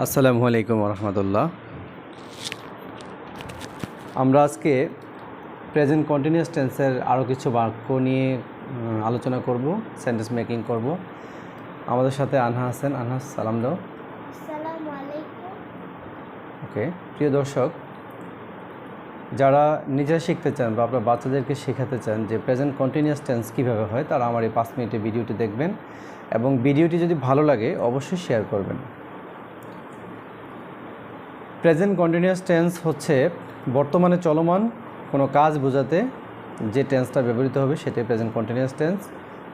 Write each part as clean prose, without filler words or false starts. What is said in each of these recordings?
আসসালামু আলাইকুম রহমতুল্লাহ। আমরা আজকে প্রেজেন্ট কন্টিনিউয়াস টেন্সের আরও কিছু বাক্য নিয়ে আলোচনা করব, সেন্টেন্স মেকিং করব। আমাদের সাথে আনহা আছেন। আনহা, সালাম দাও। আসসালামু আলাইকুম। ওকে, প্রিয় দর্শক, যারা নিজেরা শিখতে চান বা আপনার বাচ্চাদেরকে শেখাতে চান যে প্রেজেন্ট কন্টিনিউয়াস টেন্স কীভাবে হয়, তারা আমার এই 5 মিনিটের ভিডিওটি দেখবেন এবং ভিডিওটি যদি ভালো লাগে অবশ্যই শেয়ার করবেন। প্রেজেন্ট কন্টিনিউয়াস টেন্স হচ্ছে বর্তমানে চলমান কোনো কাজ বোঝাতে যে টেন্সটা ব্যবহৃত হবে সেটাই প্রেজেন্ট কন্টিনিউয়াস টেন্স।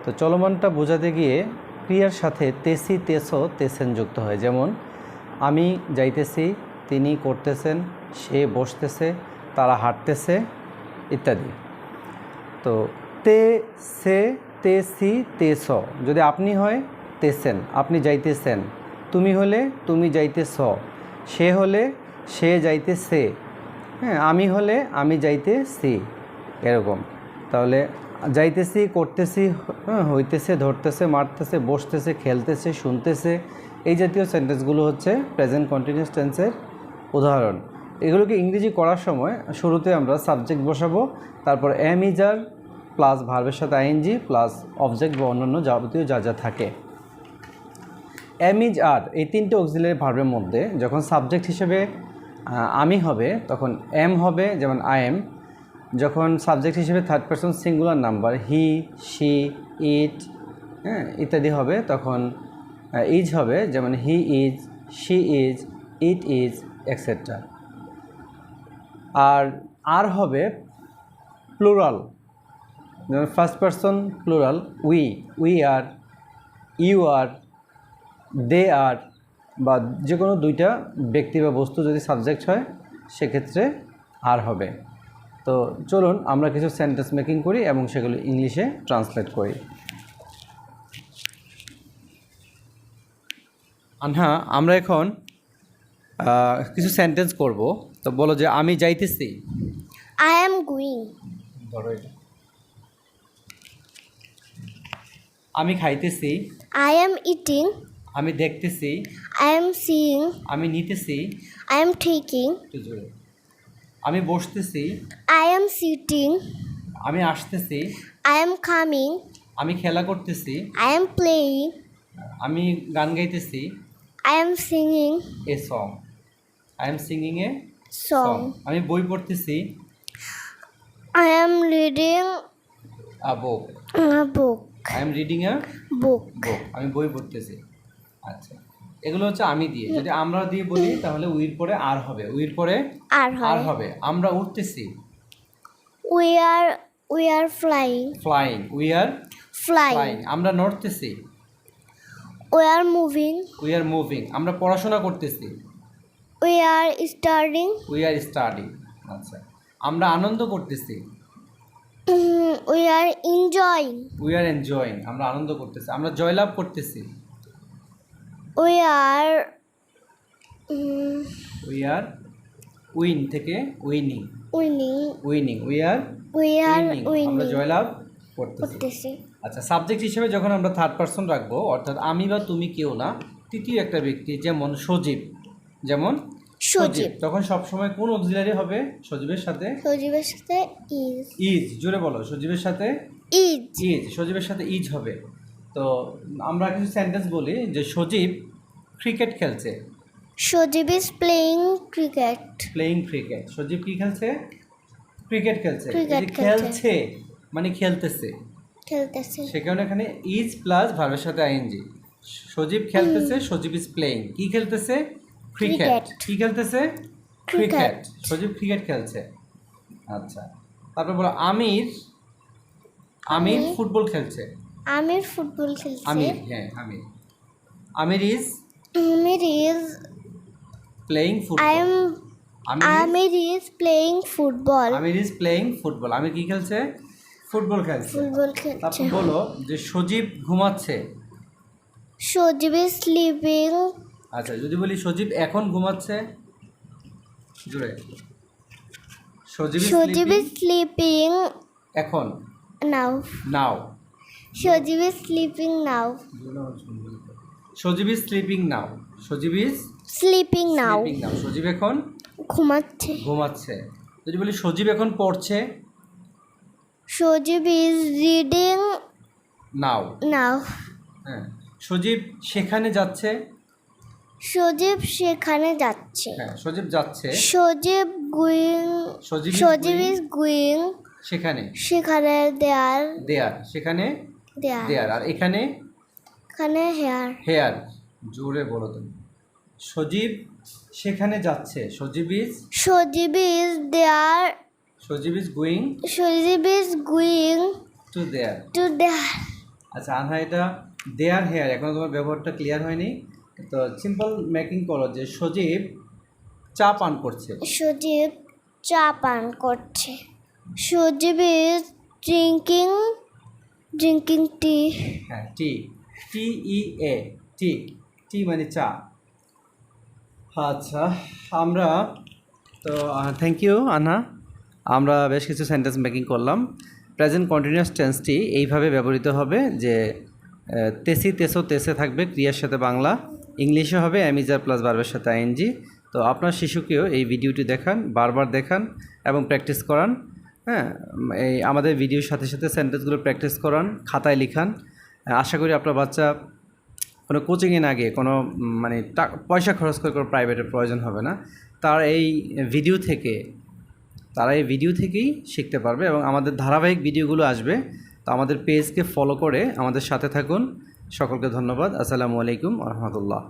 তো চলমানটা বোঝাতে গিয়ে ক্রিয়ার সাথে তেসি, তেসো, তেসেন যুক্ত হয়। যেমন আমি যাইতেছি, তিনি করতেছেন, সে বসতেছে, তারা হাঁটতেছে ইত্যাদি। তো তে, সে, তেসি, তেস। যদি আপনি হয় তেসেন, আপনি যাইতেছেন। তুমি হলে তুমি যাইতেছ। সে হলে সে যাইতেছে। হ্যাঁ, আমি হলে আমি যাইতেছি, এরকম। তাহলে যাইতেছি, করতেছি, হইতেছে, ধরতেছে, মারতেছে, বসতেছে, খেলতেছে, শুনতেছে, এই জাতীয় সেন্টেন্সগুলো হচ্ছে প্রেজেন্ট কন্টিনিউয়াস টেন্সের উদাহরণ। এগুলোকে ইংরেজি করার সময় শুরুতে আমরা সাবজেক্ট বসাবো, তারপর এম ইজার প্লাস ভার্বের সাথে আইএনজি প্লাস অবজেক্ট বা অন্যান্য যাবতীয় যা যা থাকে। এম ইজ আর, এই তিনটে অক্সিলারি ভার্বের মধ্যে যখন সাবজেক্ট হিসেবে আমি হবে তখন এম হবে, যেমন আই এম। যখন সাবজেক্ট হিসেবে third person singular number he, she, it, ইত্যাদি হবে তখন ইজ হবে, যেমন he is, she is, it is, etcetera. আর হবে প্লুরাল, যেমন first person plural we are, you are, they are, বা যে কোনো দুইটা ব্যক্তি বা বস্তু যদি সাবজেক্ট হয় সেক্ষেত্রে আর হবে। তো চলুন আমরা কিছু সেন্টেন্স মেকিং করি এবং সেগুলো ইংলিশে ট্রান্সলেট করি। আনহা, আমরা এখন কিছু সেন্টেন্স করব। তো বলো যে আমি যাইতেছি। I am going. ধরো এটা। আমি খাইতেছি। I am eating. আমি দেখতেছি। I am seeing. আমি নিতেছি। I am taking. একটু জোরে। আমি বসতেছি। I am sitting. আমি আসতেছি। I am coming. আমি খেলা করতেছি। I am playing. আমি গান গাইতেছি। I am singing a song. I am singing a song. আমি বই পড়তেছি। I am reading a book. a book. I am reading a Book. বুক। আমি বই পড়তেছি। আচ্ছা, এগুলো হচ্ছে আমি দিয়ে। যদি আমরা দিয়ে বলি তাহলে উইর পরে আর হবে, উইর পরে আর আর হবে। আমরা উঠতেছি। We are flying. Flying, we are Flying. Flying. আমরা নড়তেছি। We are moving. We are moving. আমরা পড়াশোনা করতেছি। We are studying. We are studying. আচ্ছা, আমরা আনন্দ করতেছি। We are enjoying. We are enjoying. আমরা আনন্দ করতেছি। আমরা জয়লাভ করতেছি। We are we are win থেকে winning. winning. Winning, we are We are winning. আমরা winning. জয়লাভ করতেছি। করতেছি। আচ্ছা, সাবজেক্ট হিসেবে যখন আমরা থার্ড পারসন রাখবো, অর্থাৎ আমি বা তুমি কেউ না, তৃতীয় একটা ব্যক্তি, যেমন সজীব, যেমন সজীব। তখন সবসময় কোন অক্সিলারি হবে সজীবের সাথে? সজীবের সাথে is. ইজ। জোরে বলো, সজীবের সাথে Is. ইজ। সজীবের সাথে ইজ হবে। তো আমরা কিছু সেন্টেন্স বলি যে সজীব ক্রিকেট খেলছে। Sajib is playing cricket. Playing cricket. Sajib কি খেলছে? ক্রিকেট খেলছে। ক্রিকেট এই যে খেলছে। খেলছে মানে খেলতেছে, খেলতেছে। সে কারণে এখানে ইজ প্লাস ভার্বের সাথে আইএনজি। সজীব খেলতেছে, সজীব ইজ প্লেইং। কি খেলতেছে? ক্রিকেট। ক্রিকেট। কি খেলতেছে? ক্রিকেট। ক্রিকেট। সজীব ক্রিকেট খেলছে। আচ্ছা, তারপর বলো আমির। আমির ফুটবল খেলছে। আমির ফুটবল খেলছে। আমির, হ্যাঁ Amir. Amir is Amir is playing I football. am Amir is playing football. Amir is playing football. Amir কি খেলছে? ফুটবল খেলছে। ফুটবল খেলছে। তারপর বলো যে সজীব ঘুমাচ্ছে। সজীব is sleeping. আচ্ছা, যদি বলি সজীব এখন ঘুমাচ্ছে, জোরে। সজীব সজীব is sleeping এখন, now. Now. Sajib is sleeping now. Sajib is sleeping now. Sajib is sleeping now. Sleeping now. Sajib এখন ঘুমাচ্ছে। ঘুমাচ্ছে। যদি বলি সজীব এখন পড়ছে, সজীব is reading নাও। now. হ্যাঁ। সজীব সেখানে যাচ্ছে, সজীব সেখানে যাচ্ছে। হ্যাঁ সজীব যাচ্ছে, সজীব going. Sajib is Sajib going is going. সেখানে, সেখানে দেয়ার দেয়ার সেখানে দেয়ার দেয়ার, আর এখানে এখানে হেয়ার। হেয়ার। জোরে বলো তুমি। সজীব সেখানে যাচ্ছে, Sajib is Sajib is there. Sajib is going Sajib is going to there. to there. আচ্ছা আনহা, এটা দেয়ার হেয়ার এখনো তোমার ব্যবহারটা ক্লিয়ার হয়নি, তো সিম্পল মেকিং করো যে সজীব চা পান করছে। সজীব চা পান করছে। সজীব is drinking tea. হ্যাঁ টি, TEA, টি, টি মানে চা। আচ্ছা আমরা তো থ্যাংক ইউ আনহা। আমরা বেশ কিছু সেন্টেন্স মেকিং করলাম। প্রেজেন্ট কন্টিনিউয়াস টেন্সটি এইভাবে ব্যবহৃত হবে যে তেসি, তেসো, তেসে থাকবে ক্রিয়ার সাথে বাংলা, ইংলিশে হবে অ্যামিজার প্লাস ভার্বের সাথে আইএনজি। তো আপনার শিশুকেও এই ভিডিওটি দেখান, বারবার দেখান এবং প্র্যাকটিস করান। হ্যাঁ, এই আমাদের ভিডিওর সাথে সাথে সেন্টেন্সগুলো প্র্যাকটিস করান, খাতায় লিখান। আশা করি আপনার বাচ্চা কোনো কোচিংয়ে না গিয়ে কোনো মানে পয়সা খরচ করে কোনো প্রাইভেটের প্রয়োজন হবে না। তার এই ভিডিও থেকে তারা এই ভিডিও থেকেই শিখতে পারবে এবং আমাদের ধারাবাহিক ভিডিওগুলো আসবে। তো আমাদের পেজকে ফলো করে আমাদের সাথে থাকুন। সকলকে ধন্যবাদ। আসসালামু আলাইকুম ওয়া রাহমাতুল্লাহ।